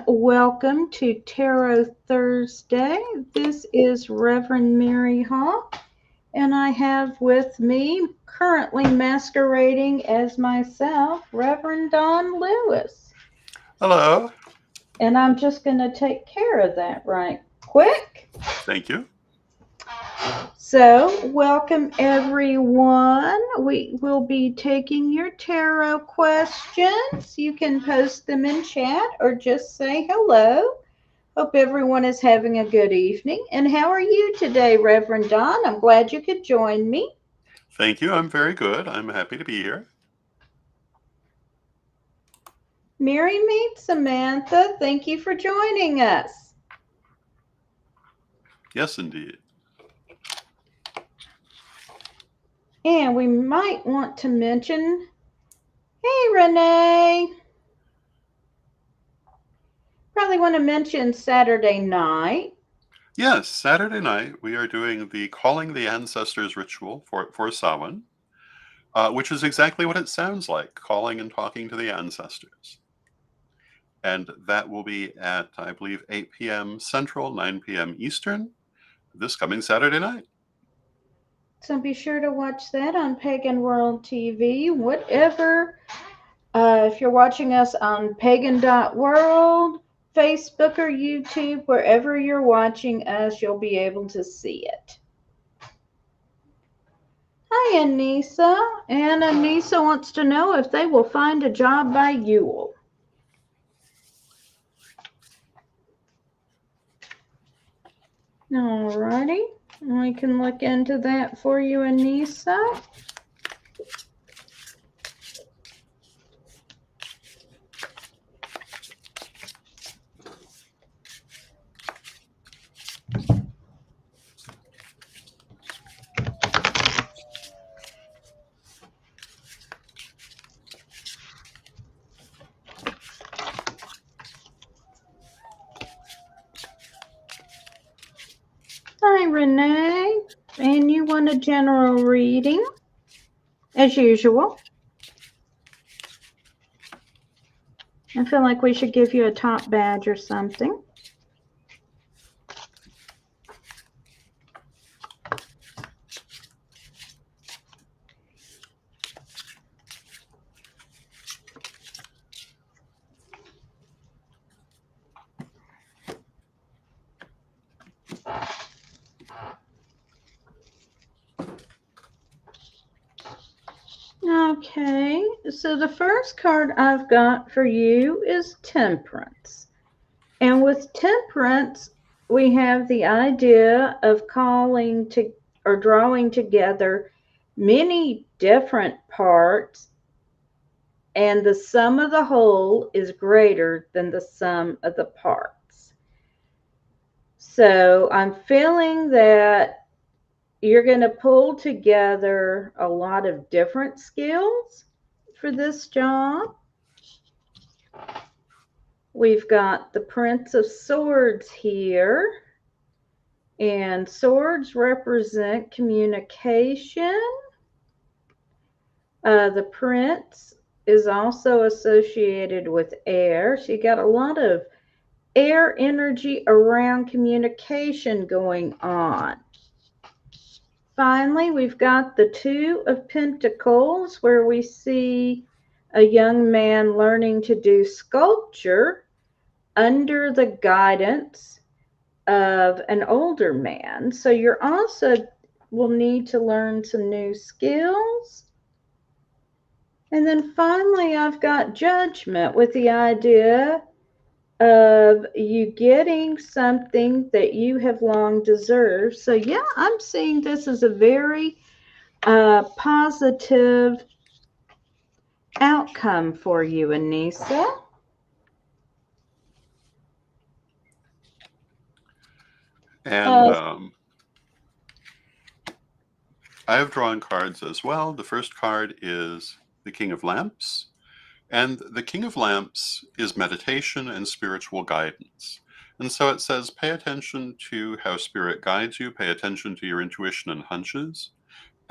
Welcome to Tarot Thursday. This is Reverend Mary Hawk, and I have with me, currently masquerading as myself, Reverend Don Lewis. Hello. And I'm just going to take care of that right quick. Thank you. So, welcome everyone. We will be taking your tarot questions. You can post them in chat or just say hello. Hope everyone is having a good evening. And how are you today, Reverend Don? I'm glad you could join me. Thank you. I'm very good. I'm happy to be here. Mary Meet Samantha, thank you for joining us. Yes, indeed. And we might want to mention, hey, Renee. Probably want to mention Saturday night. Yes, Saturday night we are doing the Calling the Ancestors ritual for Samhain, which is exactly what it sounds like, calling and talking to the ancestors. And that will be at, I believe, 8 p.m. Central, 9 p.m. Eastern, this coming Saturday night. So be sure to watch that on Pagan World TV. Whatever, if you're watching us on pagan.world, Facebook, or YouTube, wherever you're watching us, you'll be able to see it. Hi, Anissa. And Anissa wants to know if they will find a job by Yule. Alrighty. We can look into that for you, Anissa. Hi, Renee. And you want a general reading, as usual. I feel like we should give you a top badge or something. Okay, so the first card I've got for you is Temperance. And with Temperance, we have the idea of calling to or drawing together many different parts, and the sum of the whole is greater than the sum of the parts. So I'm feeling that you're going to pull together a lot of different skills for this job. We've got the Prince of Swords here, and swords represent communication. The Prince is also associated with air, so you got a lot of air energy around communication going on. Finally, we've got the Two of Pentacles, where we see a young man learning to do sculpture under the guidance of an older man. So you're also will need to learn some new skills. And then finally, I've got Judgment, with the idea of you getting something that you have long deserved. So yeah, I'm seeing this as a very positive outcome for you, Anissa. And I have drawn cards as well. The first card is the King of Lamps. And the King of Lamps is meditation and spiritual guidance. And so it says, pay attention to how spirit guides you, pay attention to your intuition and hunches,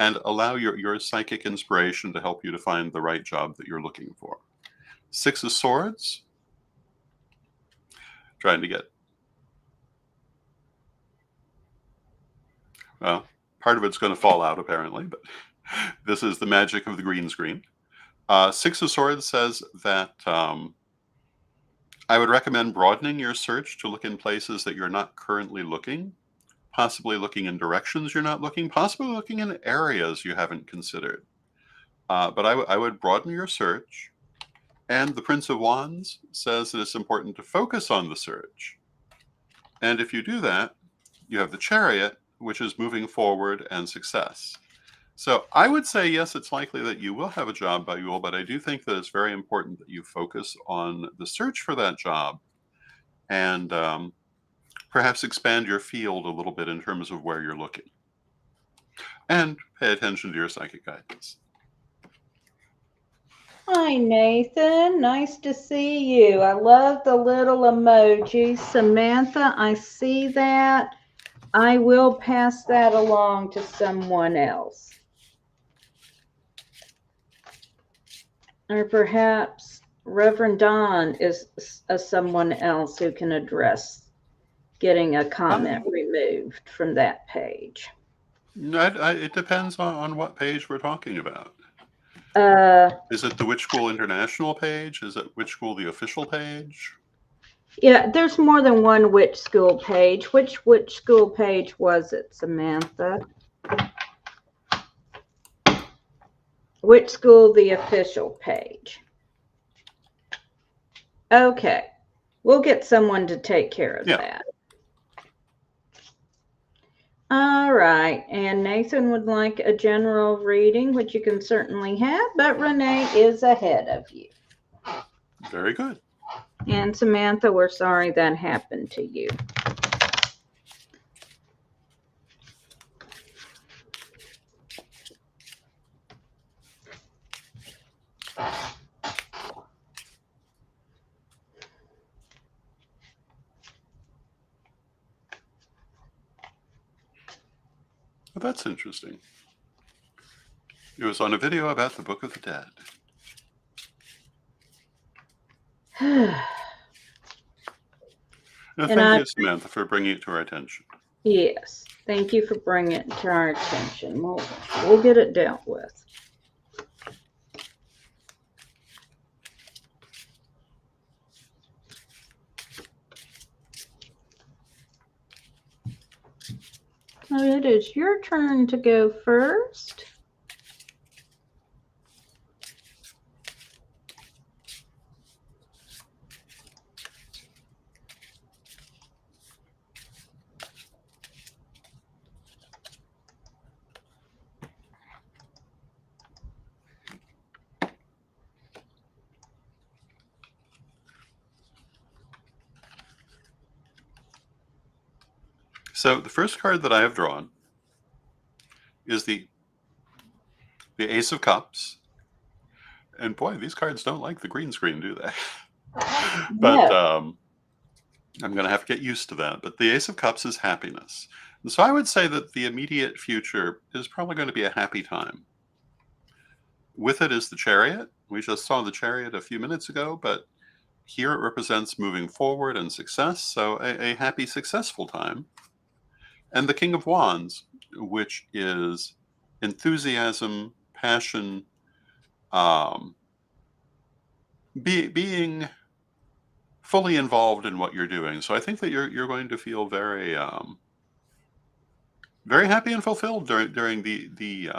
and allow your psychic inspiration to help you to find the right job that you're looking for. Six of Swords trying to get. Well, part of it's going to fall out apparently, but this is the magic of the green screen. Six of Swords says that I would recommend broadening your search to look in places that you're not currently looking, possibly looking in directions you're not looking, possibly looking in areas you haven't considered. But I would broaden your search. And the Prince of Wands says that it's important to focus on the search. And if you do that, you have the Chariot, which is moving forward and success. So I would say, yes, it's likely that you will have a job by Yule, but I do think that it's very important that you focus on the search for that job and perhaps expand your field a little bit in terms of where you're looking. And pay attention to your psychic guidance. Hi, Nathan. Nice to see you. I love the little emoji. Samantha, I see that. I will pass that along to someone else. Or perhaps Reverend Don is someone else who can address getting a comment removed from that page. It depends on what page we're talking about. Is it the Witch School International page? Is it Witch School the official page? Yeah, there's more than one Witch School page. Which Witch School page was it, Samantha? Witch School the official page. Okay, we'll get someone to take care of that. All right, and Nathan would like a general reading, which you can certainly have, but Renee is ahead of you. Very good. And Samantha, we're sorry that happened to you. Well, that's interesting. It was on a video about the Book of the Dead. No, thank you, Samantha, for bringing it to our attention. Yes, thank you for bringing it to our attention. We'll get it dealt with. So it is your turn to go first. So the first card that I have drawn is the Ace of Cups. And boy, these cards don't like the green screen, do they? But I'm going to have to get used to that. But the Ace of Cups is happiness. And so I would say that the immediate future is probably going to be a happy time. With it is the Chariot. We just saw the Chariot a few minutes ago, but here it represents moving forward and success. So a happy, successful time. And the King of Wands, which is enthusiasm, passion, being fully involved in what you're doing. So I think that you're going to feel very very happy and fulfilled during the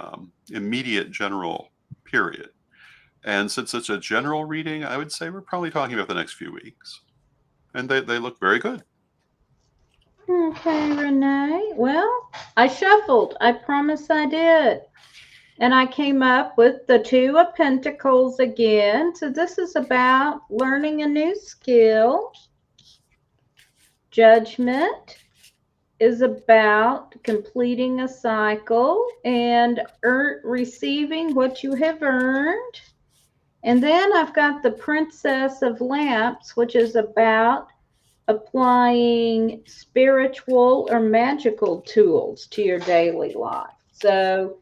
immediate general period. And since it's a general reading, I would say we're probably talking about the next few weeks. And they look very good. Okay, Renee. Well, I shuffled. I promise I did. And I came up with the Two of Pentacles again. So this is about learning a new skill. Judgment is about completing a cycle and receiving what you have earned. And then I've got the Princess of Lamps, which is about applying spiritual or magical tools to your daily life. So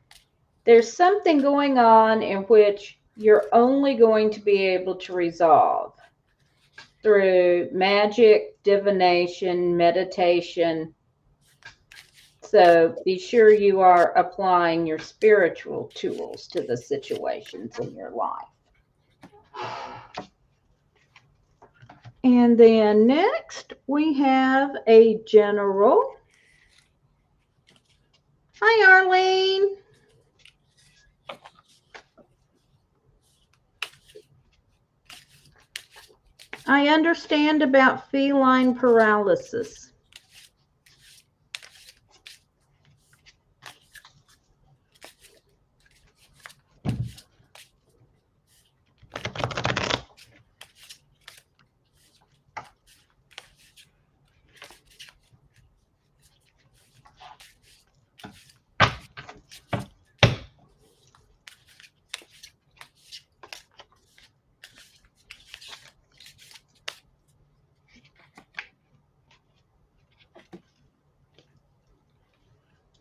there's something going on in which you're only going to be able to resolve through magic, divination, meditation. So be sure you are applying your spiritual tools to the situations in your life. And then next we have a general. Hi, Arlene. I understand about feline paralysis.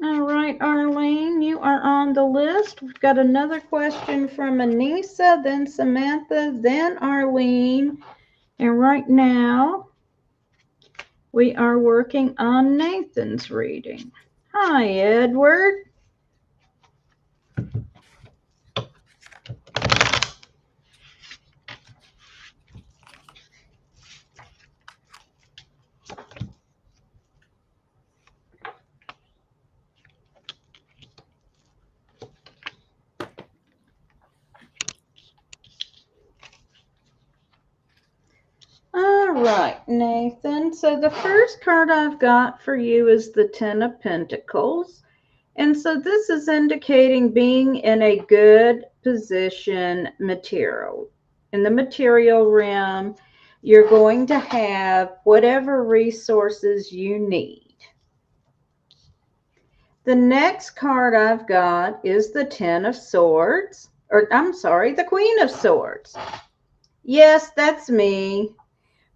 All right, Arlene, you are on the list. We've got another question from Anissa, then Samantha, then Arlene. And right now, we are working on Nathan's reading. Hi, Edward. All right, Nathan. So the first card I've got for you is the Ten of Pentacles. And so this is indicating being in a good position material. In the material realm, you're going to have whatever resources you need. The next card I've got is the Ten of Swords, or I'm sorry, the Queen of Swords. Yes, that's me.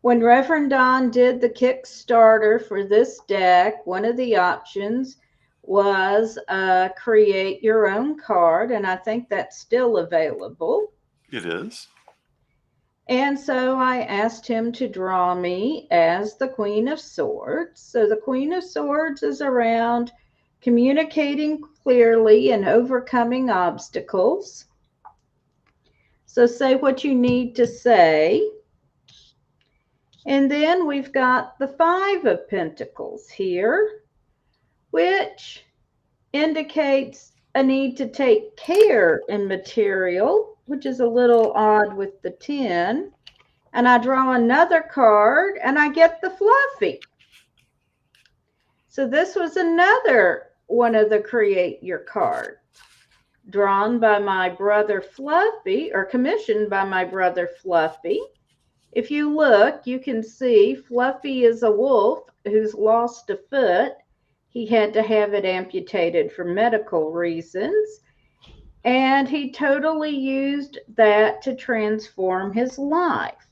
When Reverend Don did the Kickstarter for this deck, one of the options was create your own card, and I think that's still available. It is. And so I asked him to draw me as the Queen of Swords. So the Queen of Swords is around communicating clearly and overcoming obstacles. So say what you need to say. And then we've got the Five of Pentacles here, which indicates a need to take care in material, which is a little odd with the 10. And I draw another card and I get the Fluffy. So this was another one of the Create Your cards, drawn by my brother Fluffy, or commissioned by my brother Fluffy. If you look, you can see Fluffy is a wolf who's lost a foot. He had to have it amputated for medical reasons. And he totally used that to transform his life.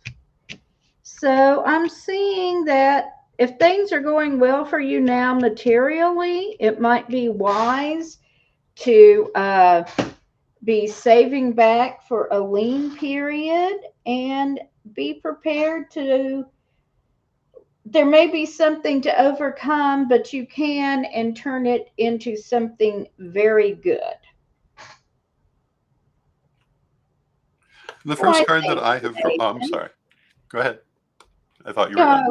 So I'm seeing that if things are going well for you now materially, it might be wise to be saving back for a lean period and be prepared to, there may be something to overcome, but you can and turn it into something very good. The first card that I have drawn, I'm sorry. Go ahead. I thought you were done.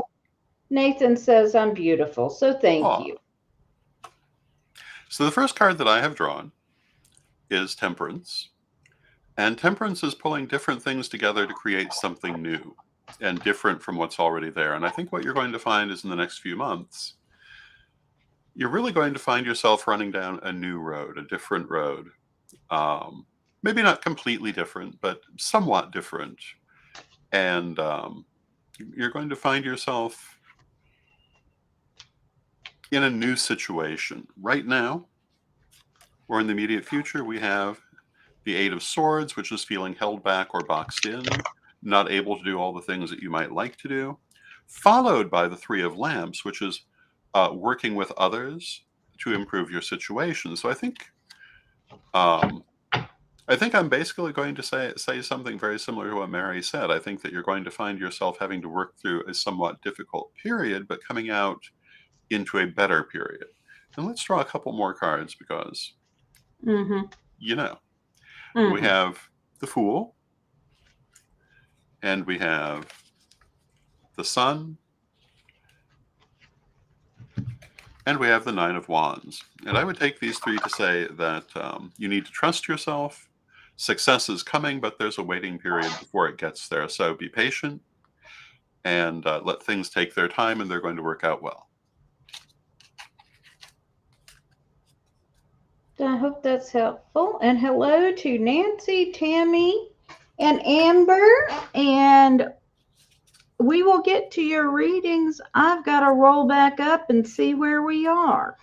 Nathan says I'm beautiful, so thank you. So the first card that I have drawn is Temperance. And Temperance is pulling different things together to create something new and different from what's already there. And I think what you're going to find is in the next few months, you're really going to find yourself running down a new road, a different road. Maybe not completely different, but somewhat different. And you're going to find yourself in a new situation. Right now, or in the immediate future, we have the Eight of Swords, which is feeling held back or boxed in, not able to do all the things that you might like to do, followed by the Three of Lamps, which is working with others to improve your situation. So I think I think I'm basically going to say something very similar to what Mary said. I think that you're going to find yourself having to work through a somewhat difficult period, but coming out into a better period. And let's draw a couple more cards because, Mm-hmm. you know, we Mm-hmm. have the Fool, and we have the Sun, and we have the Nine of Wands. And I would take these three to say that you need to trust yourself. Success is coming, but there's a waiting period before it gets there. So be patient and let things take their time, and they're going to work out well. I hope that's helpful. And hello to Nancy, Tammy, and Amber. And we will get to your readings. I've got to roll back up and see where we are.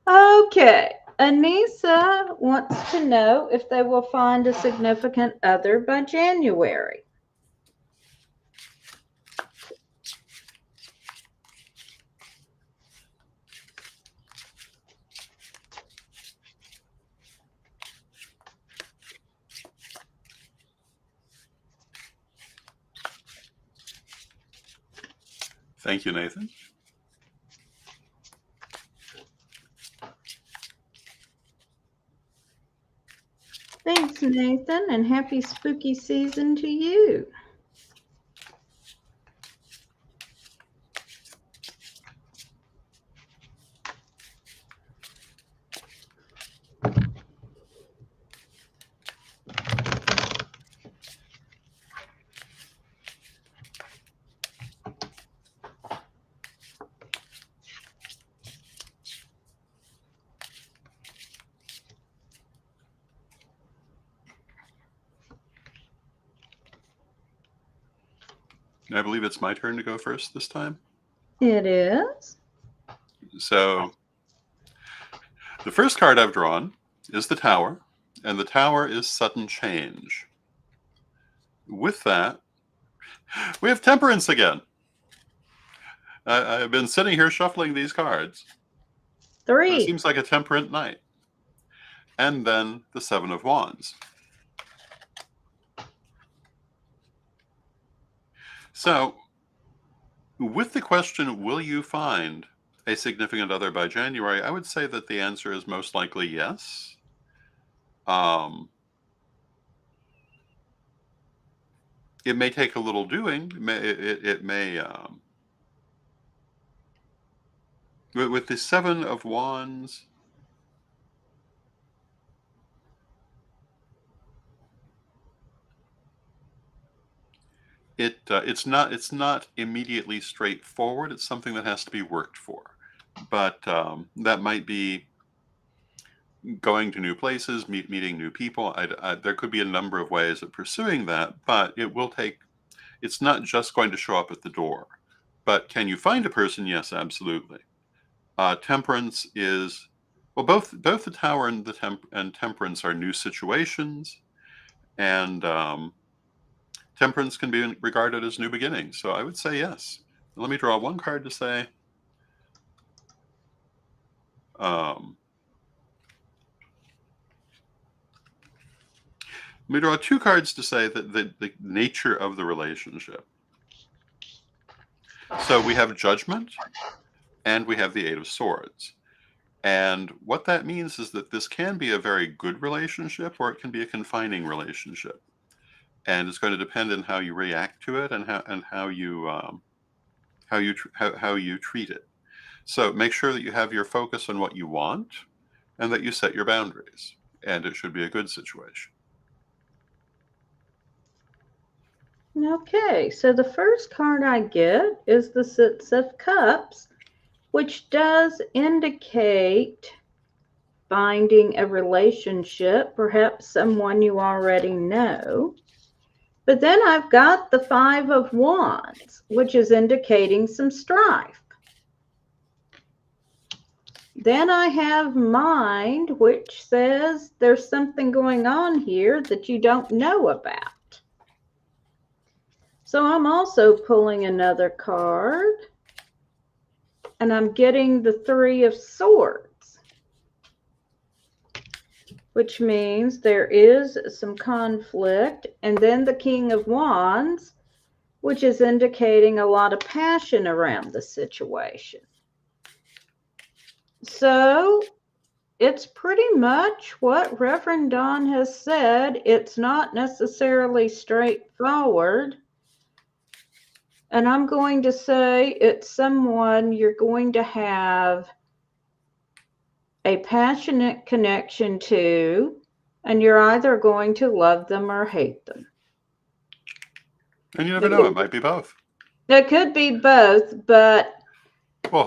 Okay. Anissa wants to know if they will find a significant other by January. Thank you, Nathan. Thanks, Nathan, and happy spooky season to you. I believe it's my turn to go first this time. It is. So the first card I've drawn is the Tower, and the Tower is sudden change. With that, we have Temperance again. I've been sitting here shuffling these cards. 3. It seems like a temperate night. And then the Seven of Wands. So, with the question, will you find a significant other by January, I would say that the answer is most likely yes. It may take a little doing. It may with the Seven of Wands, it's not immediately straightforward. It's something that has to be worked for, but that might be going to new places, meeting new people. There could be a number of ways of pursuing that, but it will take. It's not just going to show up at the door. But can you find a person? Yes, absolutely. Temperance is, well, both the Tower and the Temperance are new situations, and Temperance can be regarded as new beginnings. So I would say yes. Let me draw one card to say. Let me draw two cards to say that the nature of the relationship. So we have Judgment, and we have the Eight of Swords. And what that means is that this can be a very good relationship, or it can be a confining relationship. And it's going to depend on how you react to it and how you treat it. So make sure that you have your focus on what you want, and that you set your boundaries. And it should be a good situation. Okay, so the first card I get is the Six of Cups, which does indicate finding a relationship, perhaps someone you already know. But then I've got the Five of Wands, which is indicating some strife. Then I have Mind, which says there's something going on here that you don't know about. So I'm also pulling another card, and I'm getting the Three of Swords. which means there is some conflict. And then the King of Wands, which is indicating a lot of passion around the situation. So it's pretty much what Reverend Don has said. It's not necessarily straightforward. And I'm going to say it's someone you're going to have a passionate connection to, and you're either going to love them or hate them. And you never know, it might be both. It could be both, but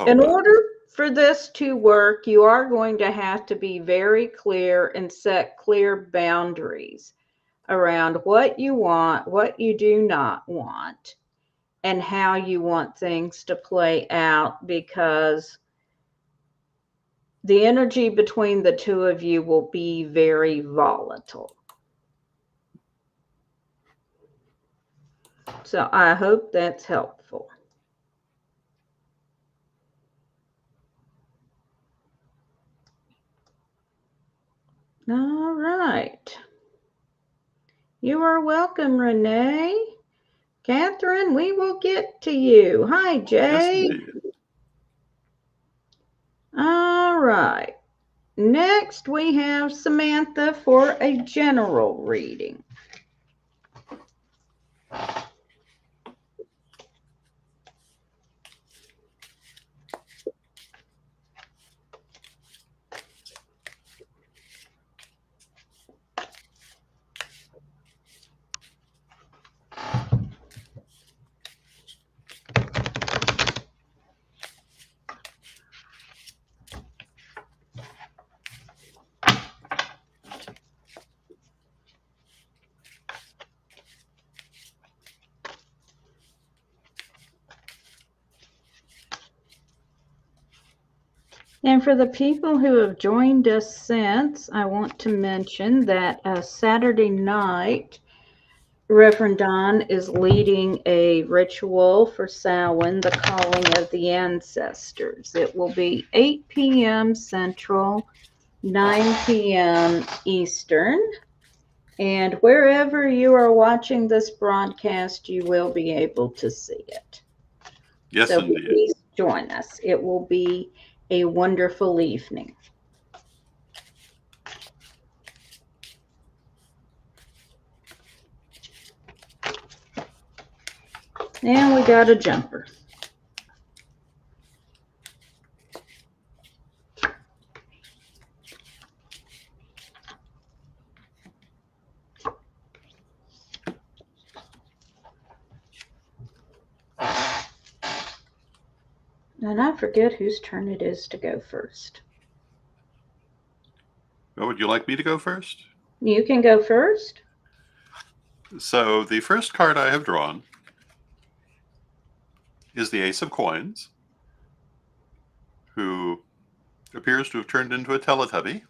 in order for this to work, you are going to have to be very clear and set clear boundaries around what you want, what you do not want, and how you want things to play out, because the energy between the two of you will be very volatile. So I hope that's helpful. All right. You are welcome, Renee. Catherine, we will get to you. Hi, Jay. Yes, indeed. All right. Next, we have Samantha for a general reading. And for the people who have joined us since, I want to mention that Saturday night, Reverend Don is leading a ritual for Samhain, the calling of the ancestors. It will be 8 p.m. Central, 9 p.m. Eastern. And wherever you are watching this broadcast, you will be able to see it. Yes, so indeed. Please join us. It will be a wonderful evening. And we got a jumper. And I forget whose turn it is to go first. Oh, would you like me to go first? You can go first. So the first card I have drawn is the Ace of Coins, who appears to have turned into a Teletubby.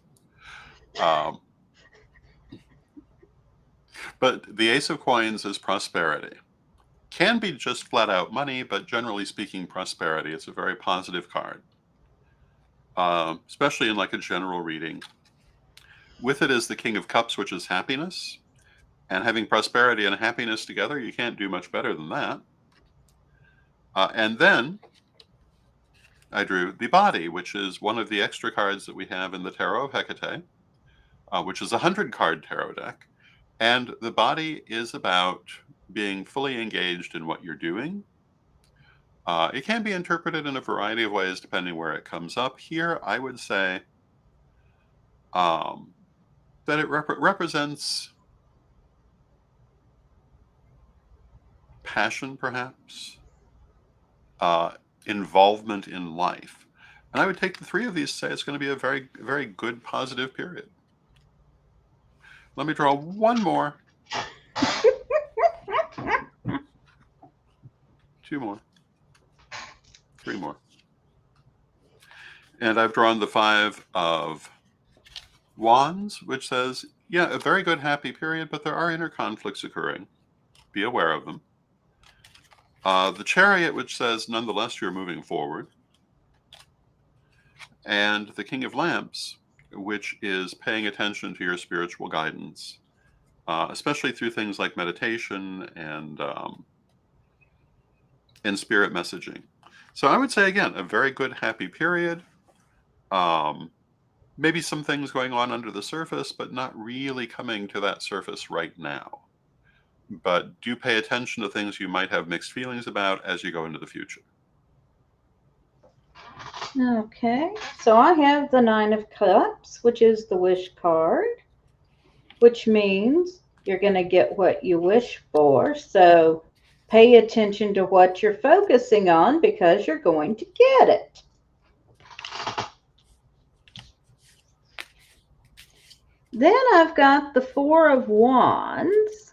But the Ace of Coins is prosperity. Can be just flat out money, but generally speaking, prosperity. It's a very positive card, especially in like a general reading. With it is the King of Cups, which is happiness. And having prosperity and happiness together, you can't do much better than that. And then I drew the Body, which is one of the extra cards that we have in the Tarot of Hecate, which is a 100-card tarot deck. And the Body is about being fully engaged in what you're doing. It can be interpreted in a variety of ways depending where it comes up. Here, I would say that it represents passion, perhaps, involvement in life. And I would take the three of these to say it's going to be a very, very good, positive period. Let me draw one more. Two more. Three more. And I've drawn the Five of Wands, which says, yeah, a very good, happy period, but there are inner conflicts occurring. Be aware of them. The Chariot, which says, nonetheless, you're moving forward. And the King of Lamps, which is paying attention to your spiritual guidance, especially through things like meditation and spirit messaging. So I would say, again, a very good, happy period. Maybe some things going on under the surface, but not really coming to that surface right now. But do pay attention to things you might have mixed feelings about as you go into the future. Okay, so I have the Nine of Cups, which is the wish card, which means you're going to get what you wish for. So pay attention to what you're focusing on because you're going to get it. Then I've got the Four of Wands.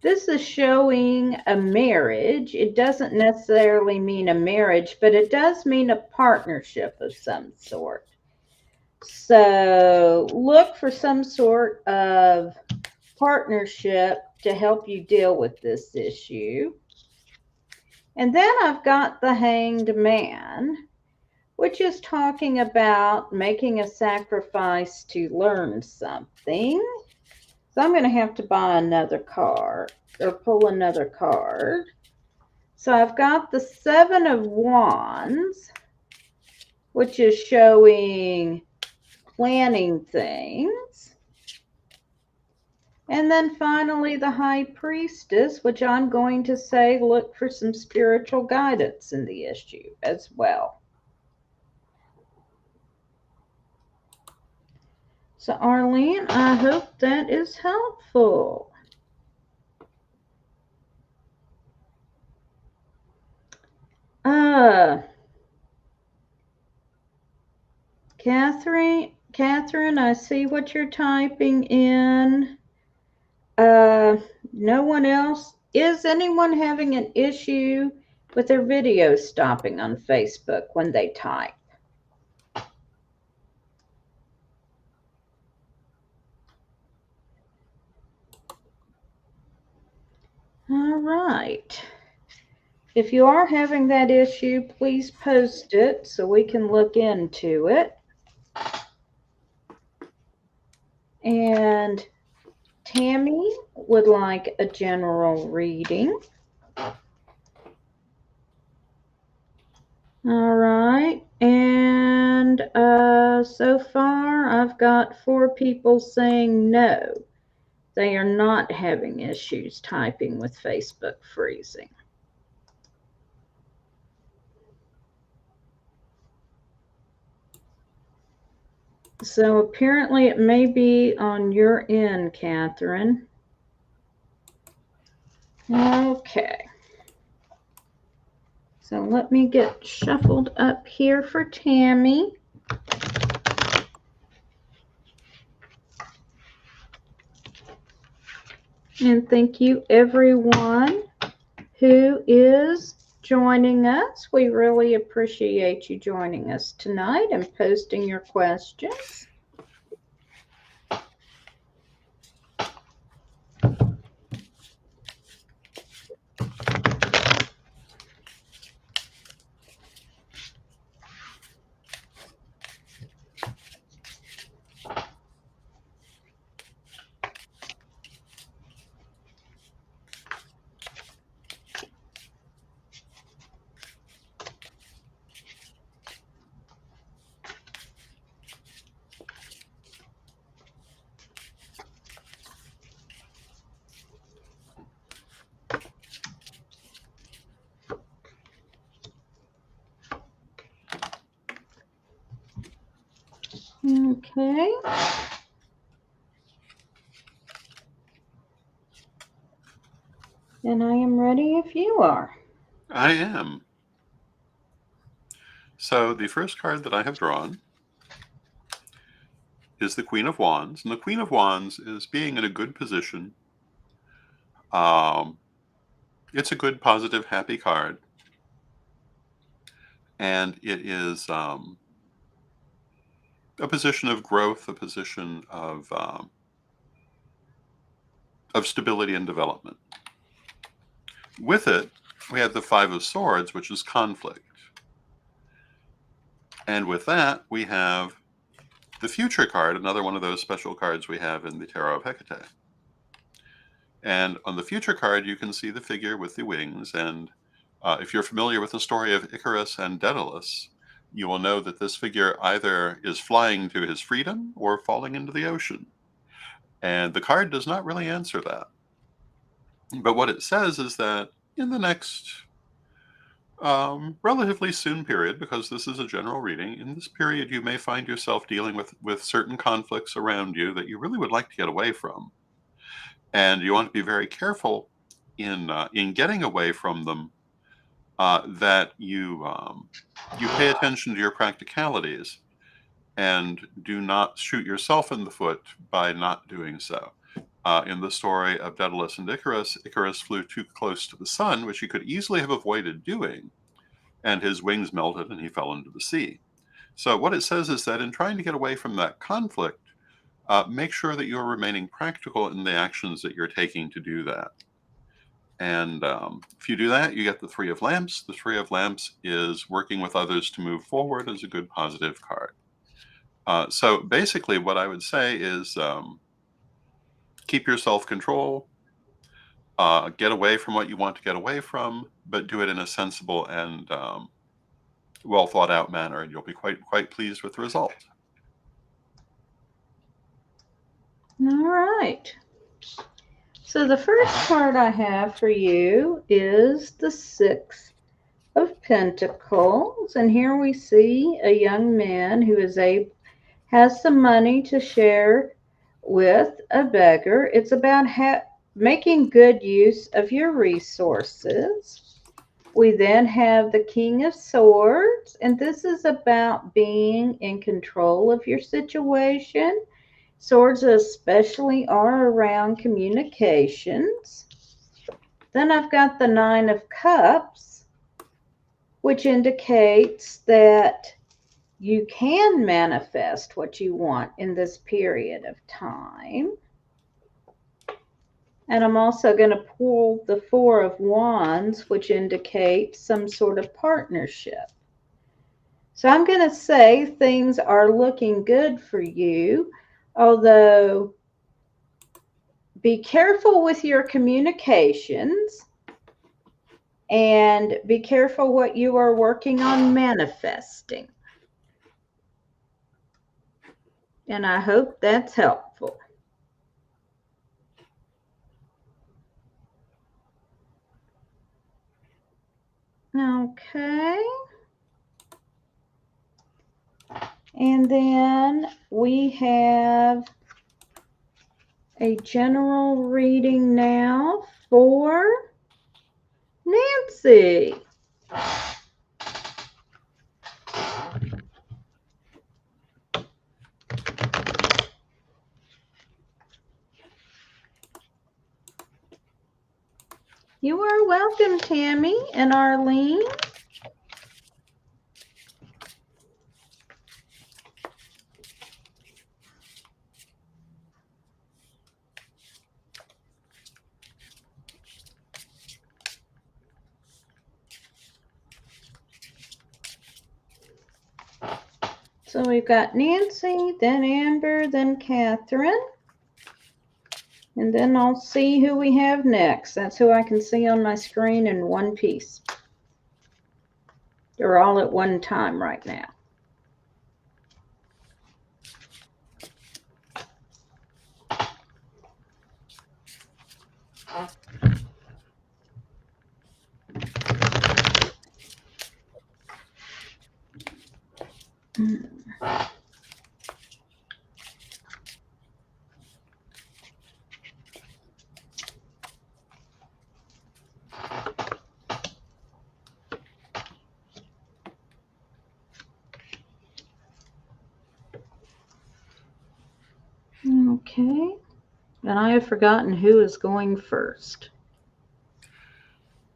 This is showing a marriage. It doesn't necessarily mean a marriage, but it does mean a partnership of some sort. So look for some sort of partnership to help you deal with this issue. And then I've got the Hanged Man, which is talking about making a sacrifice to learn something. So I'm going to have to buy another card or pull another card. So I've got the Seven of Wands, which is showing planning things. And then finally the High Priestess, which I'm going to say look for some spiritual guidance in the issue as well. So Arlene, I hope that is helpful. Catherine, I see what you're typing in. No one else. Is anyone having an issue with their video stopping on Facebook when they type? All right. If you are having that issue, please post it so we can look into it. And Tammy would like a general reading. All right. And so far, I've got 4 people saying no. They are not having issues typing with Facebook freezing. So apparently it may be on your end, Catherine. Okay. So let me get shuffled up here for Tammy. And thank you everyone who is joining us. We really appreciate you joining us tonight and posting your questions. Okay. And I am ready if you are. I am. So the first card that I have drawn is the Queen of Wands. And the Queen of Wands is being in a good position. It's a good, positive, happy card. And it is a position of growth, a position of stability and development. With it, we have the Five of Swords, which is conflict. And with that, we have the Future card, another one of those special cards we have in the Tarot of Hecate. And on the Future card, you can see the figure with the wings. And if you're familiar with the story of Icarus and Daedalus, you will know that this figure either is flying to his freedom or falling into the ocean. And the card does not really answer that. But what it says is that in the next relatively soon period, because this is a general reading, in this period you may find yourself dealing with certain conflicts around you that you really would like to get away from. And you want to be very careful in getting away from them, that you pay attention to your practicalities and do not shoot yourself in the foot by not doing so. In the story of Daedalus and Icarus, Icarus flew too close to the sun, which he could easily have avoided doing, and his wings melted and he fell into the sea. So what it says is that in trying to get away from that conflict, make sure that you're remaining practical in the actions that you're taking to do that. And if you do that, you get the Three of Lamps. The Three of Lamps is working with others to move forward as a good positive card. So basically what I would say is keep your self-control, get away from what you want to get away from, but do it in a sensible and well thought out manner, and you'll be quite pleased with the result. All right. So the first card I have for you is the Six of Pentacles. And here we see a young man who has some money to share with a beggar. It's about making good use of your resources. We then have the King of Swords, and this is about being in control of your situation. Swords especially are around communications. Then I've got the Nine of Cups, which indicates that you can manifest what you want in this period of time. And I'm also going to pull the Four of Wands, which indicates some sort of partnership. So I'm going to say things are looking good for you, although be careful with your communications and be careful what you are working on manifesting. And I hope that's helpful. Okay. And then we have a general reading now for Nancy. You are welcome, Tammy and Arlene. So we've got Nancy, then Amber, then Catherine. And then I'll see who we have next. That's who I can see on my screen in one piece. They're all at one time right now. Okay. And I have forgotten who is going first.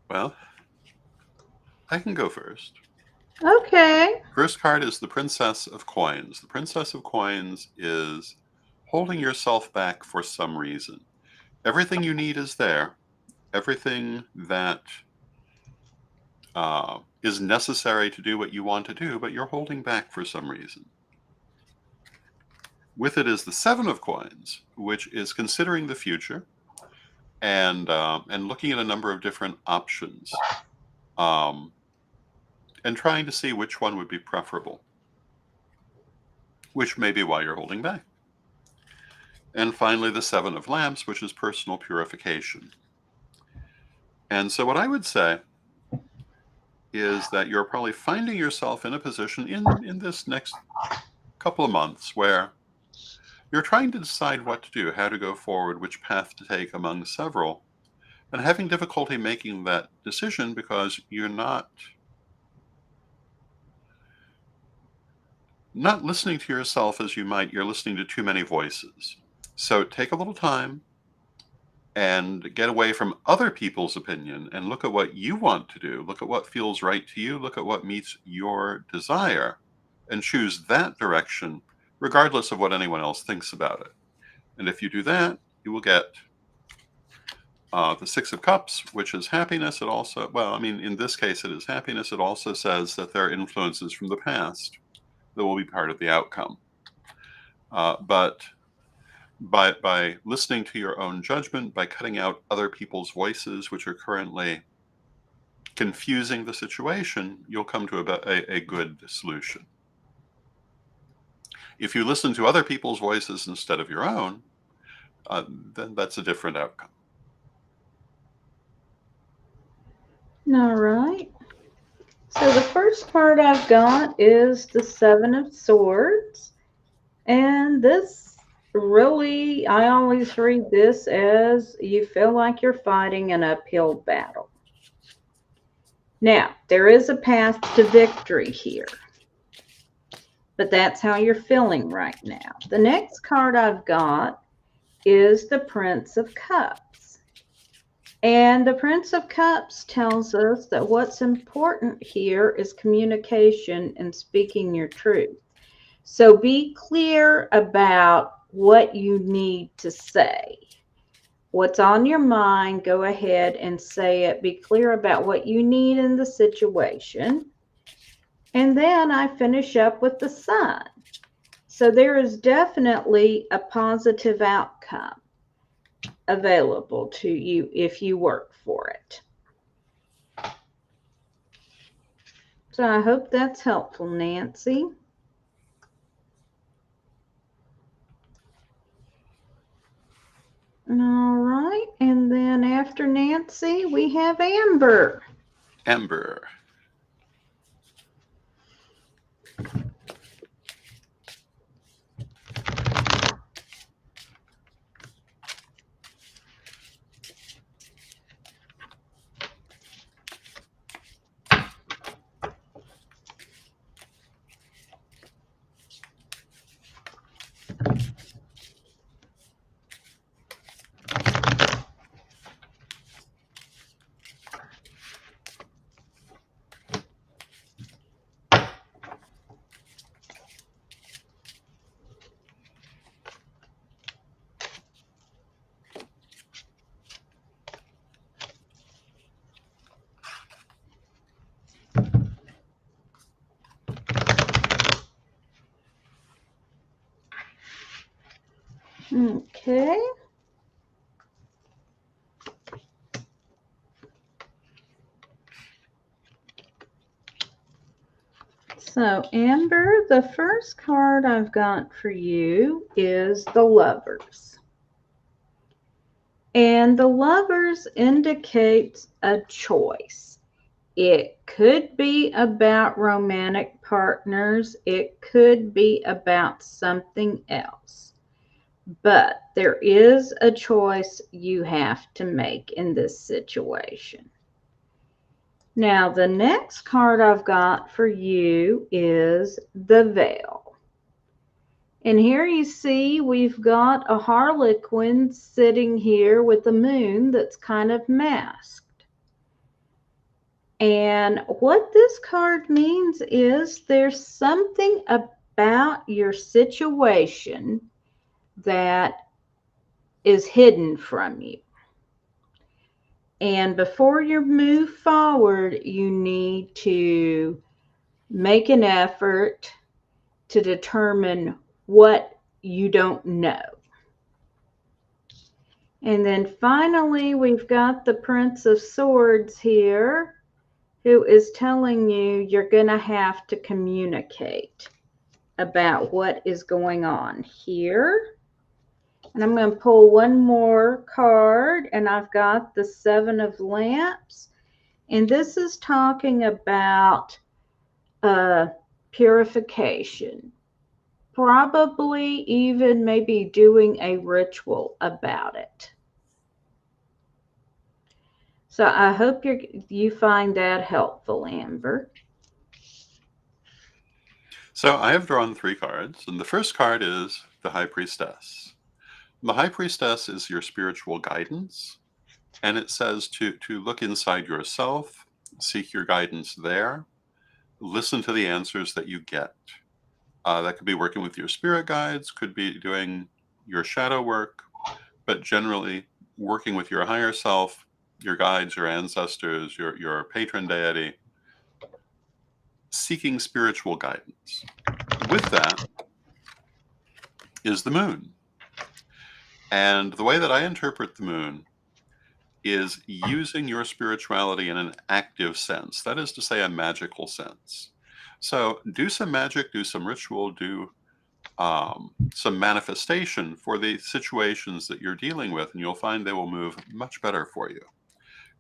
Well, I can go first. Okay. First card is the Princess of Coins. The Princess of Coins is holding yourself back for some reason. Everything you need is there. Everything that is necessary to do what you want to do, but you're holding back for some reason. With it is the Seven of Coins, which is considering the future and looking at a number of different options, and trying to see which one would be preferable, which may be why you're holding back. And finally, the Seven of Lamps, which is personal purification. And so what I would say is that you're probably finding yourself in a position in this next couple of months where you're trying to decide what to do, how to go forward, which path to take among several, and having difficulty making that decision because you're not listening to yourself as you might. You're listening to too many voices. So take a little time and get away from other people's opinion and look at what you want to do. Look at what feels right to you. Look at what meets your desire and choose that direction, regardless of what anyone else thinks about it. And if you do that, you will get the Six of Cups, which is happiness. It also, well, I mean, in this case, it is happiness. It also says that there are influences from the past that will be part of the outcome. But by listening to your own judgment, by cutting out other people's voices, which are currently confusing the situation, you'll come to a good solution. If you listen to other people's voices instead of your own, then that's a different outcome. All right. So the first card I've got is the Seven of Swords. And this really, I always read this as you feel like you're fighting an uphill battle. Now, there is a path to victory here, but that's how you're feeling right now. The next card I've got is the Prince of Cups. And the Prince of Cups tells us that what's important here is communication and speaking your truth. So be clear about what you need to say. What's on your mind, go ahead and say it. Be clear about what you need in the situation. And then I finish up with the Sun. So there is definitely a positive outcome available to you if you work for it. So I hope that's helpful, Nancy. All right, and then after Nancy, we have Amber. Amber. Okay. So, Amber, the first card I've got for you is the Lovers. And the Lovers indicates a choice. It could be about romantic partners. It could be about something else. But there is a choice you have to make in this situation. Now, the next card I've got for you is the Veil. And here you see we've got a Harlequin sitting here with the moon that's kind of masked. And what this card means is there's something about your situation that is hidden from you. And before you move forward, you need to make an effort to determine what you don't know. And then finally, we've got the Prince of Swords here, who is telling you you're going to have to communicate about what is going on here. And I'm going to pull one more card, and I've got the Seven of Lamps. And this is talking about purification. Probably even maybe doing a ritual about it. So I hope you find that helpful, Amber. So I have drawn 3 cards, and the first card is the High Priestess. The High Priestess is your spiritual guidance, and it says to look inside yourself, seek your guidance there, listen to the answers that you get. That could be working with your spirit guides, could be doing your shadow work, but generally working with your higher self, your guides, your ancestors, your patron deity, seeking spiritual guidance. With that is the moon. And the way that I interpret the moon is using your spirituality in an active sense. That is to say, a magical sense. So do some magic, do some ritual, do some manifestation for the situations that you're dealing with, and you'll find they will move much better for you.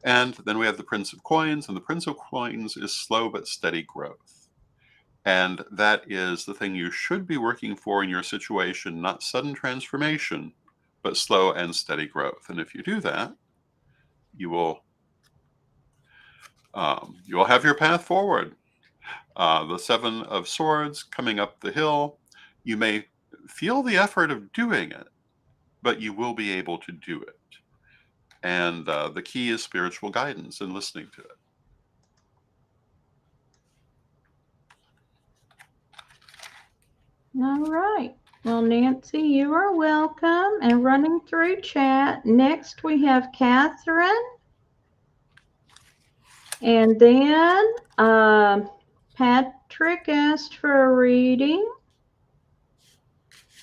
And then we have the Prince of Coins, and the Prince of Coins is slow but steady growth. And that is the thing you should be working for in your situation, not sudden transformation, but slow and steady growth. And if you do that, you will have your path forward. The Seven of Swords coming up the hill, you may feel the effort of doing it, but you will be able to do it. And the key is spiritual guidance and listening to it. All right. Well, Nancy, you are welcome. And running through chat, next we have Catherine. And then Patrick asked for a reading.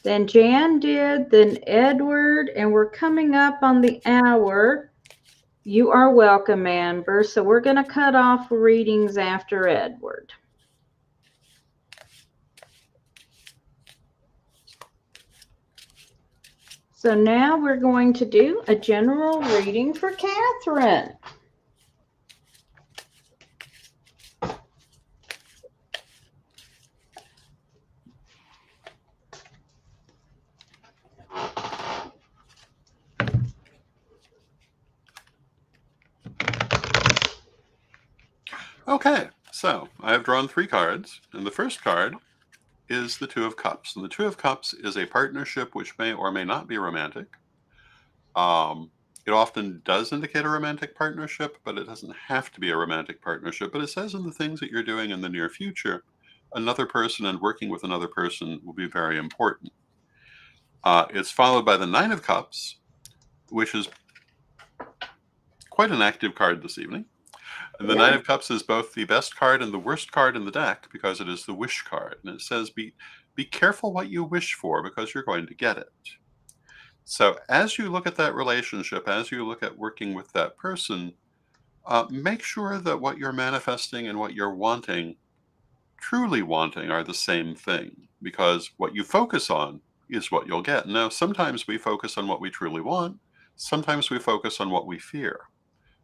Then Jan did, then Edward, and we're coming up on the hour. You are welcome, Amber. So we're going to cut off readings after Edward. So now we're going to do a general reading for Catherine. Okay, so I have drawn 3 cards, and the first card is the Two of Cups. And the Two of Cups is a partnership which may or may not be romantic. It often does indicate a romantic partnership, but it doesn't have to be a romantic partnership. But it says in the things that you're doing in the near future, another person and working with another person will be very important. It's followed by the Nine of Cups, which is quite an active card this evening. And the Nine of Cups is both the best card and the worst card in the deck because it is the wish card. And it says, be careful what you wish for because you're going to get it. So as you look at that relationship, as you look at working with that person, make sure that what you're manifesting and what you're wanting, truly wanting, are the same thing. Because what you focus on is what you'll get. Now, sometimes we focus on what we truly want. Sometimes we focus on what we fear.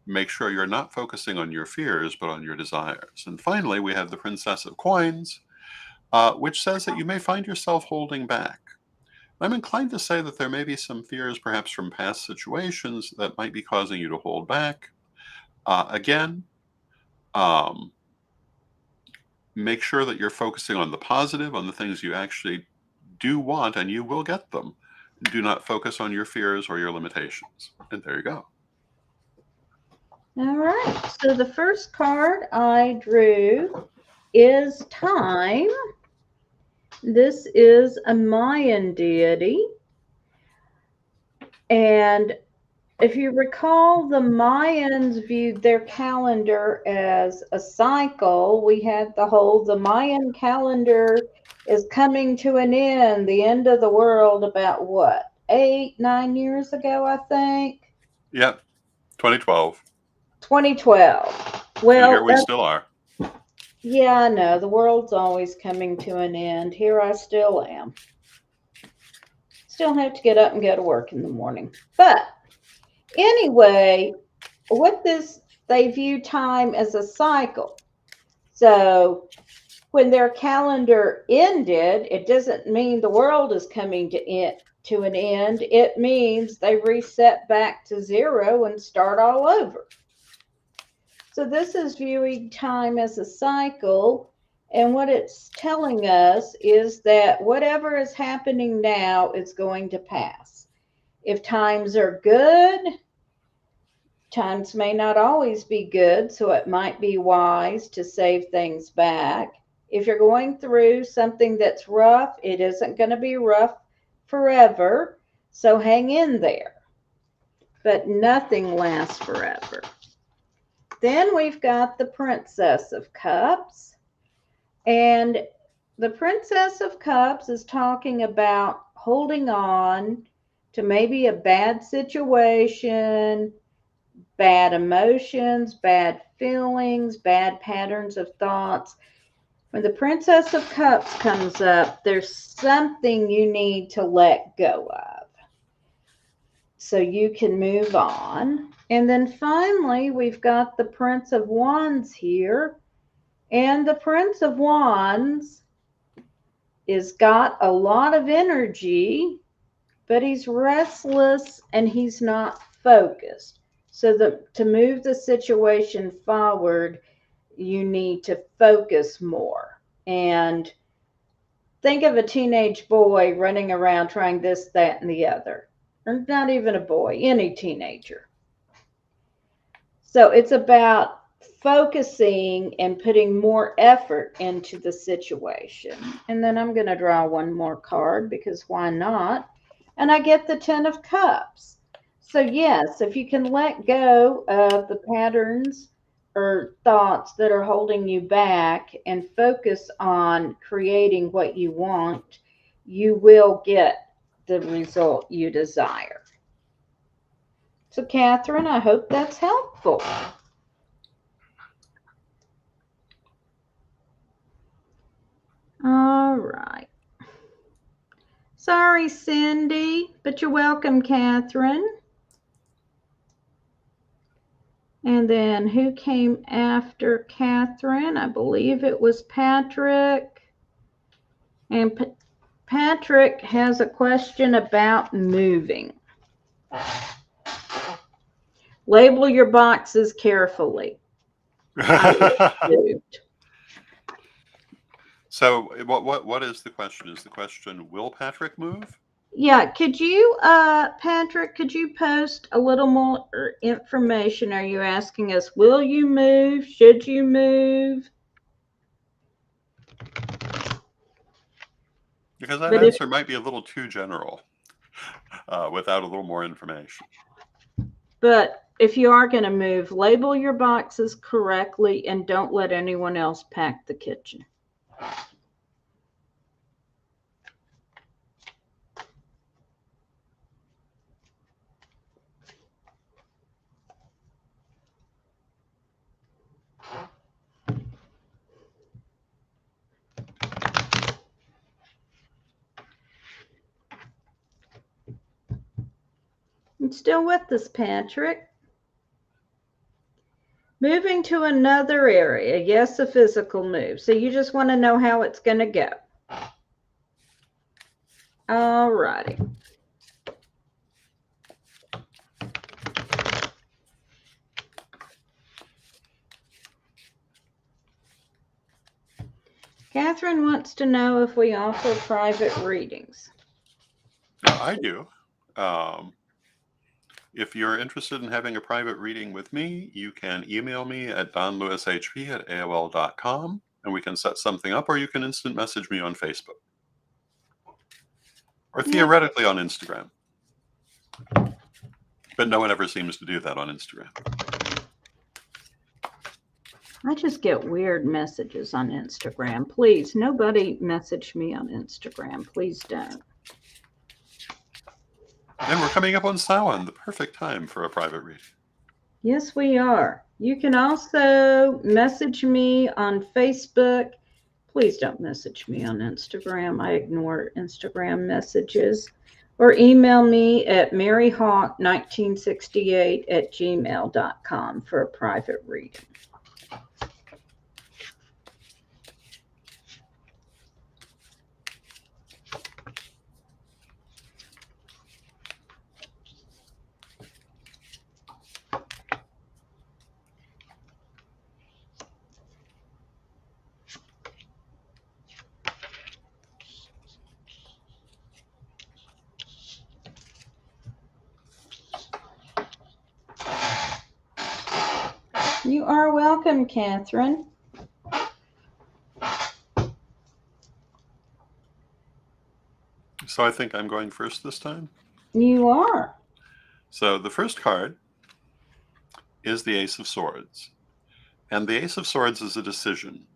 Make sure you're not focusing on your fears, but on your desires. And finally, we have the Princess of Coins, which says that you may find yourself holding back. I'm inclined to say that there may be some fears, perhaps from past situations, that might be causing you to hold back. Again, make sure that you're focusing on the positive, on the things you actually do want, and you will get them. Do not focus on your fears or your limitations. And there you go. All right, so the first card I drew is Time. This is a Mayan deity. And if you recall, the Mayans viewed their calendar as a cycle. We had the Mayan calendar is coming to an end, the end of the world, about what, 8, 9 years ago, I think? Yep, 2012. 2012. And here Well, we still are. yeah, I know. The world's always coming to an end. Here I still am. Still have to get up and go to work in the morning. But anyway, with this, they view time as a cycle. So when their calendar ended, it doesn't mean the world is coming to an end. It means they reset back to zero and start all over. So this is viewing time as a cycle. And what it's telling us is that whatever is happening now is going to pass. If times are good, times may not always be good, so it might be wise to save things back. If you're going through something that's rough, it isn't going to be rough forever, so hang in there. But nothing lasts forever. Then we've got the Princess of Cups. And the Princess of Cups is talking about holding on to maybe a bad situation, bad emotions, bad feelings, bad patterns of thoughts. When the Princess of Cups comes up, there's something you need to let go of so you can move on. And then finally, we've got the Prince of Wands here. And the Prince of Wands is got a lot of energy, but he's restless and he's not focused. So to move the situation forward, you need to focus more. And think of a teenage boy running around trying this, that, and the other. Or not even a boy, any teenager. So it's about focusing and putting more effort into the situation. And then I'm going to draw one more card because why not? And I get the 10 of Cups. So yes, if you can let go of the patterns or thoughts that are holding you back and focus on creating what you want, you will get the result you desire. So Catherine, I hope that's helpful. All right. Sorry, Cindy, but you're welcome, Catherine. And then who came after Catherine? I believe it was Patrick. And Patrick has a question about moving. Label your boxes carefully. So what is the question? Is the question, will Patrick move? Yeah, could you, Patrick, could you post a little more information? Are you asking us, will you move? Should you move? Because that answer might be a little too general without a little more information. But if you are going to move, label your boxes correctly and don't let anyone else pack the kitchen. I'm still with us, Patrick. Moving to another area. Yes, a physical move. So you just want to know how it's going to go. All righty. Catherine wants to know if we offer private readings. I do. If you're interested in having a private reading with me, you can email me at donlewishp@aol.com and we can set something up, or you can instant message me on Facebook. Or theoretically on Instagram. But no one ever seems to do that on Instagram. I just get weird messages on Instagram. Please, nobody message me on Instagram. Please don't. And we're coming up on Samhain, the perfect time for a private reading. Yes, we are. You can also message me on Facebook. Please don't message me on Instagram. I ignore Instagram messages. Or email me at maryhawk1968@gmail.com for a private reading. You are welcome, Catherine. So I think I'm going first this time. You are. So the first card is the Ace of Swords. And the Ace of Swords is a decision.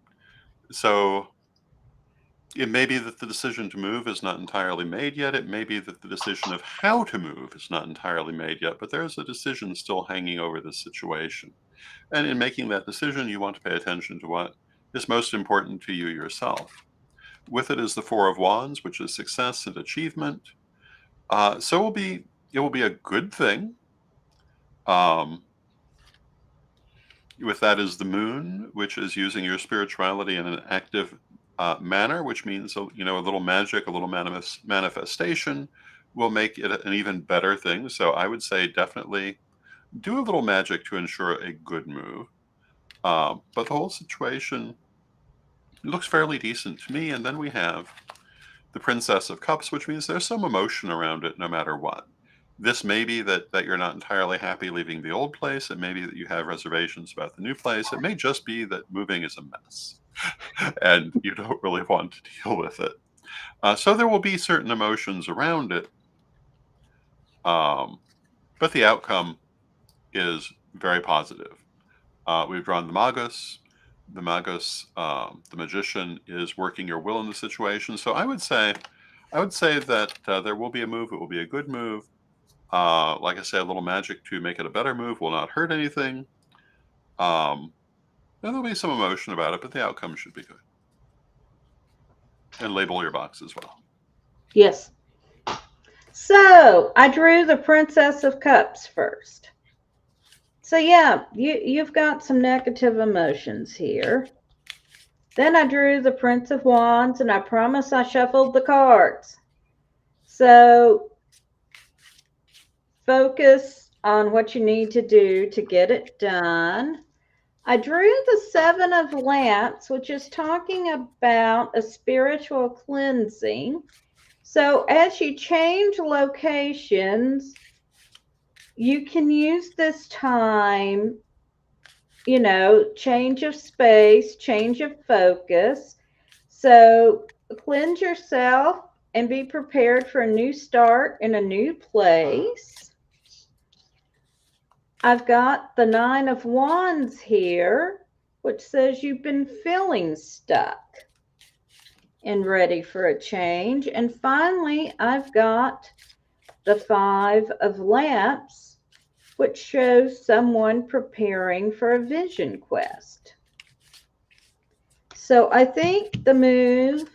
So it may be that the decision to move is not entirely made yet. It may be that the decision of how to move is not entirely made yet, but there's a decision still hanging over this situation. And in making that decision, you want to pay attention to what is most important to you yourself. With it is the Four of Wands, which is success and achievement. So it will be a good thing. With that is the Moon, which is using your spirituality in an active manner, which means a little magic, a little manifestation will make it an even better thing. So I would say definitely do a little magic to ensure a good move. But the whole situation looks fairly decent to me. And then we have the Princess of Cups, which means there's some emotion around it no matter what. This may be that you're not entirely happy leaving the old place. It may be that you have reservations about the new place. It may just be that moving is a mess and you don't really want to deal with it. So there will be certain emotions around it. But the outcome is very positive. We've drawn the Magus. The Magus, the magician, is working your will in the situation. So I would say that there will be a move. It will be a good move. Like I say, a little magic to make it a better move will not hurt anything. There'll be some emotion about it, but the outcome should be good. And label your box as well. Yes. So I drew the Princess of Cups first. So yeah, you've got some negative emotions here. Then I drew the Prince of Wands, and I promise I shuffled the cards. So focus on what you need to do to get it done. I drew the Seven of Lamps, which is talking about a spiritual cleansing. So as you change locations, you can use this time, change of space, change of focus. So cleanse yourself and be prepared for a new start in a new place. I've got the Nine of Wands here, which says you've been feeling stuck and ready for a change. And finally, I've got the Five of Lamps, which shows someone preparing for a vision quest. So I think the move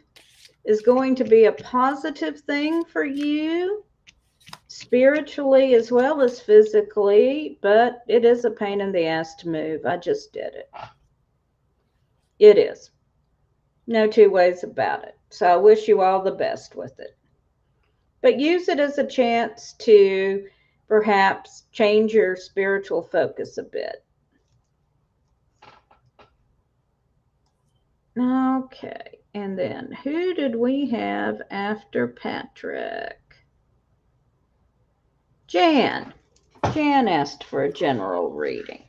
is going to be a positive thing for you, spiritually as well as physically, but it is a pain in the ass to move. I just did it. It is. No two ways about it. So I wish you all the best with it. But use it as a chance to perhaps change your spiritual focus a bit. Okay, and then who did we have after Patrick? Jan. Jan asked for a general reading.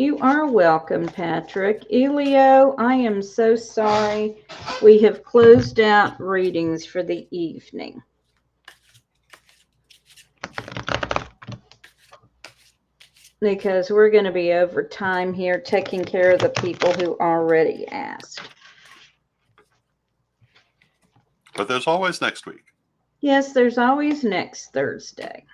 You are welcome, Patrick. Elio, I am so sorry. We have closed out readings for the evening. Because we're going to be over time here taking care of the people who already asked. But there's always next week. Yes, there's always next Thursday.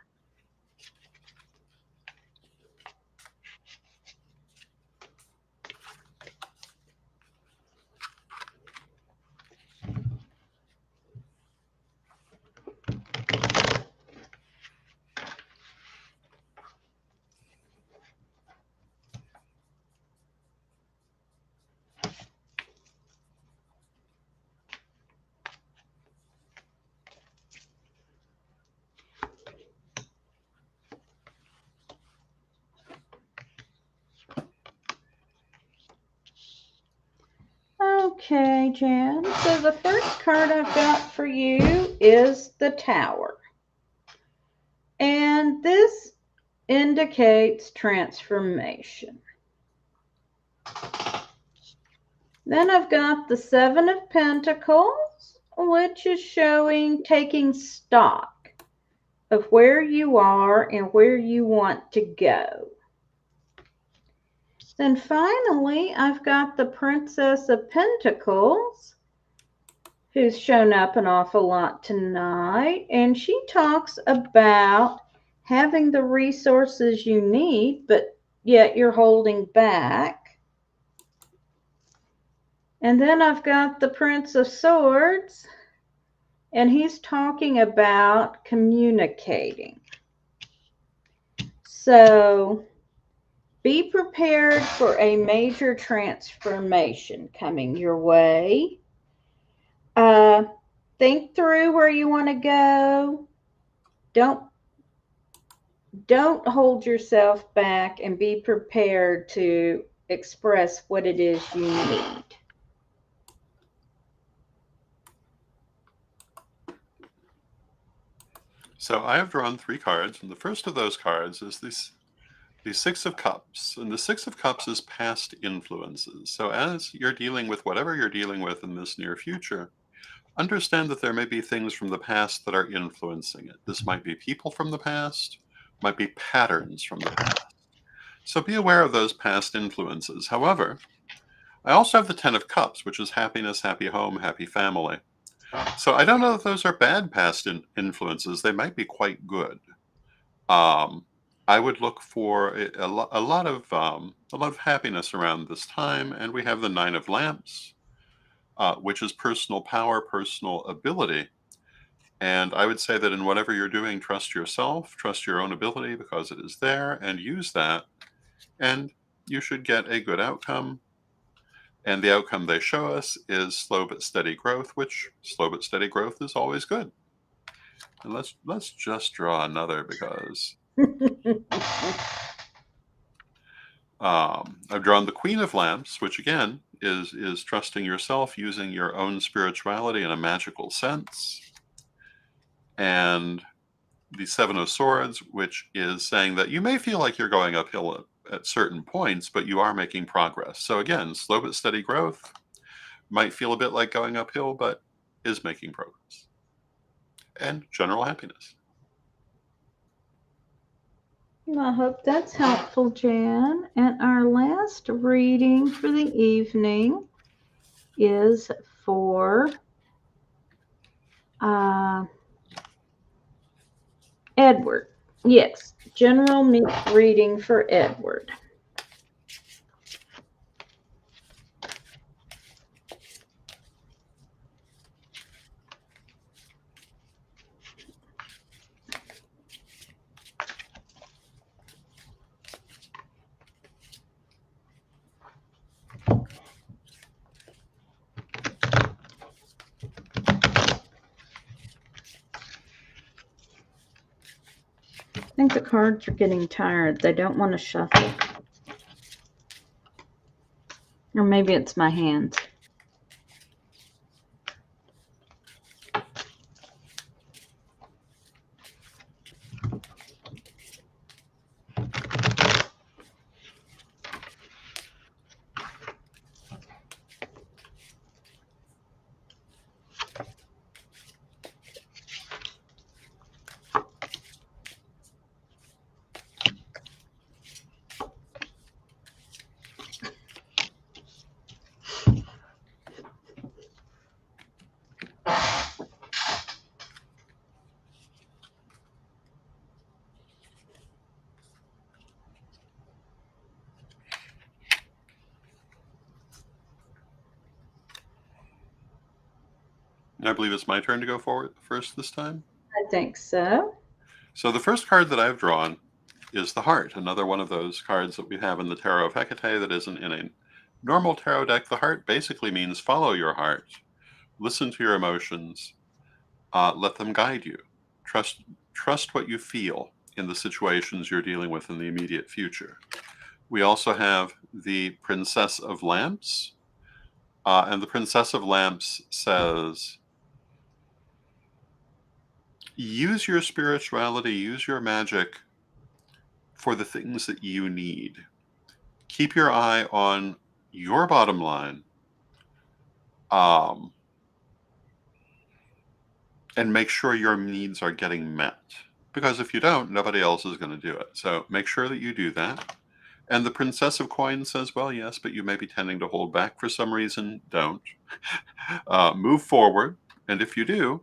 Okay, Jan. So the first card I've got for you is the Tower. And this indicates transformation. Then I've got the Seven of Pentacles, which is showing taking stock of where you are and where you want to go. Then finally, I've got the Princess of Pentacles, who's shown up an awful lot tonight. And she talks about having the resources you need, but yet you're holding back. And then I've got the Prince of Swords, and he's talking about communicating. So be prepared for a major transformation coming your way. Think through where you want to go. Don't hold yourself back, and be prepared to express what it is you need. So I have drawn 3 cards, and the first of those cards is the Six of Cups. And the Six of Cups is past influences. So as you're dealing with whatever you're dealing with in this near future, understand that there may be things from the past that are influencing it. This might be people from the past, might be patterns from the past. So be aware of those past influences. However, I also have the Ten of Cups, which is happiness, happy home, happy family. So I don't know if those are bad past influences. They might be quite good. I would look for a lot of happiness around this time. And we have the Nine of Lamps, which is personal power, personal ability. And I would say that in whatever you're doing, trust yourself, trust your own ability, because it is there, and use that. And you should get a good outcome. And the outcome they show us is slow but steady growth, which slow but steady growth is always good. And let's just draw another, because I've drawn the Queen of Lamps, which again is trusting yourself, using your own spirituality in a magical sense. And the Seven of Swords, which is saying that you may feel like you're going uphill at certain points, but you are making progress. So again, slow but steady growth. Might feel a bit like going uphill, but is making progress. And general happiness. I hope that's helpful, Jan. And our last reading for the evening is for Edward. Yes, general reading for Edward. I think the cards are getting tired. They don't want to shuffle. Or maybe it's my hands. And I believe it's my turn to go forward first this time. I think so. So the first card that I've drawn is the heart, another one of those cards that we have in the Tarot of Hecate that isn't in a normal tarot deck. The heart basically means follow your heart, listen to your emotions, let them guide you. Trust what you feel in the situations you're dealing with in the immediate future. We also have the Princess of Lamps, and the Princess of Lamps says, use your spirituality, use your magic for the things that you need. Keep your eye on your bottom line, and make sure your needs are getting met. Because if you don't, nobody else is going to do it. So make sure that you do that. And the Princess of Coins says, well, yes, but you may be tending to hold back for some reason. Don't. Move forward. And if you do,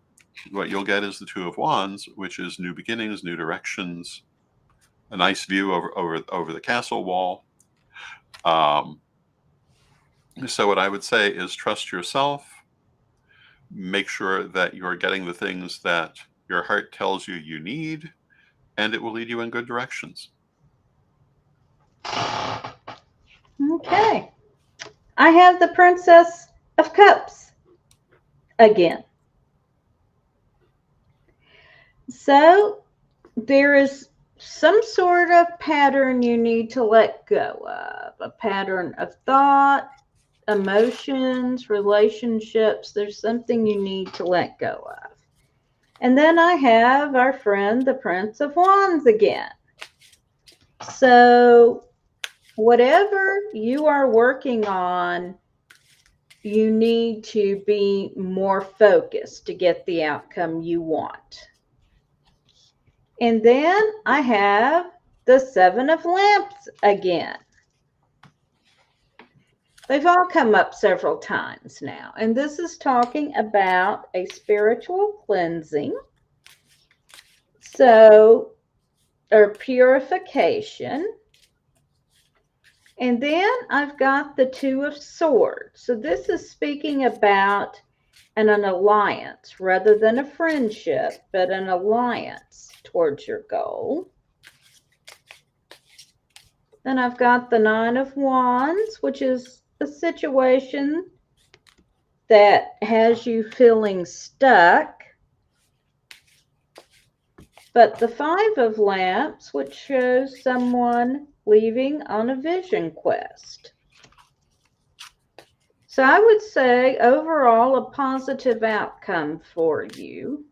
what you'll get is the Two of Wands, which is new beginnings, new directions, a nice view over the castle wall. So what I would say is trust yourself. Make sure that you're getting the things that your heart tells you you need, and it will lead you in good directions. Okay. I have the Princess of Cups again. So there is some sort of pattern you need to let go of, a pattern of thought, emotions, relationships. There's something you need to let go of. And then I have our friend, the Prince of Wands again. So whatever you are working on, you need to be more focused to get the outcome you want. And then I have the Seven of Lamps again. They've all come up several times now. And this is talking about a spiritual cleansing. So, or purification. And then I've got the Two of Swords. So this is speaking about an alliance rather than a friendship, but an alliance towards your goal. Then I've got the Nine of Wands, which is a situation that has you feeling stuck. But the Five of Lamps, which shows someone leaving on a vision quest. So I would say overall a positive outcome for you,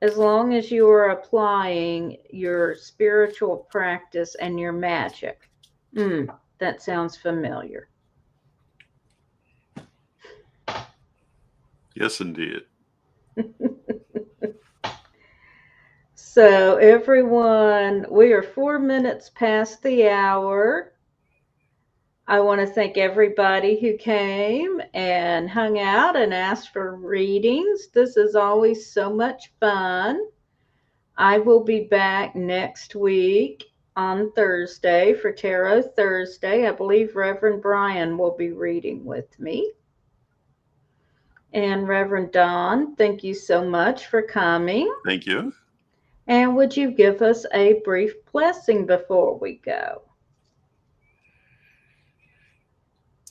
as long as you are applying your spiritual practice and your magic. That sounds familiar. Yes, indeed. So everyone, we are 4 minutes past the hour. I want to thank everybody who came and hung out and asked for readings. This is always so much fun. I will be back next week on Thursday for Tarot Thursday. I believe Reverend Brian will be reading with me. And Reverend Don, thank you so much for coming. Thank you. And would you give us a brief blessing before we go?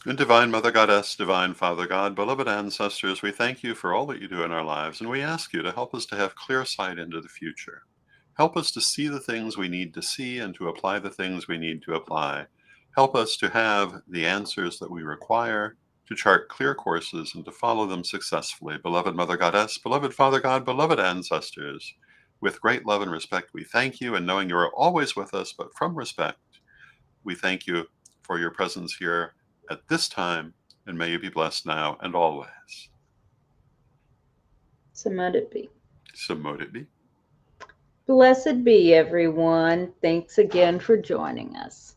And Divine Mother Goddess, Divine Father God, beloved ancestors, we thank you for all that you do in our lives, and we ask you to help us to have clear sight into the future. Help us to see the things we need to see and to apply the things we need to apply. Help us to have the answers that we require, to chart clear courses and to follow them successfully. Beloved Mother Goddess, beloved Father God, beloved ancestors, with great love and respect, we thank you, and knowing you are always with us, but from respect, we thank you for your presence here at this time, and may you be blessed now and always. So mote it be. So mote it be. Blessed be, everyone. Thanks again for joining us.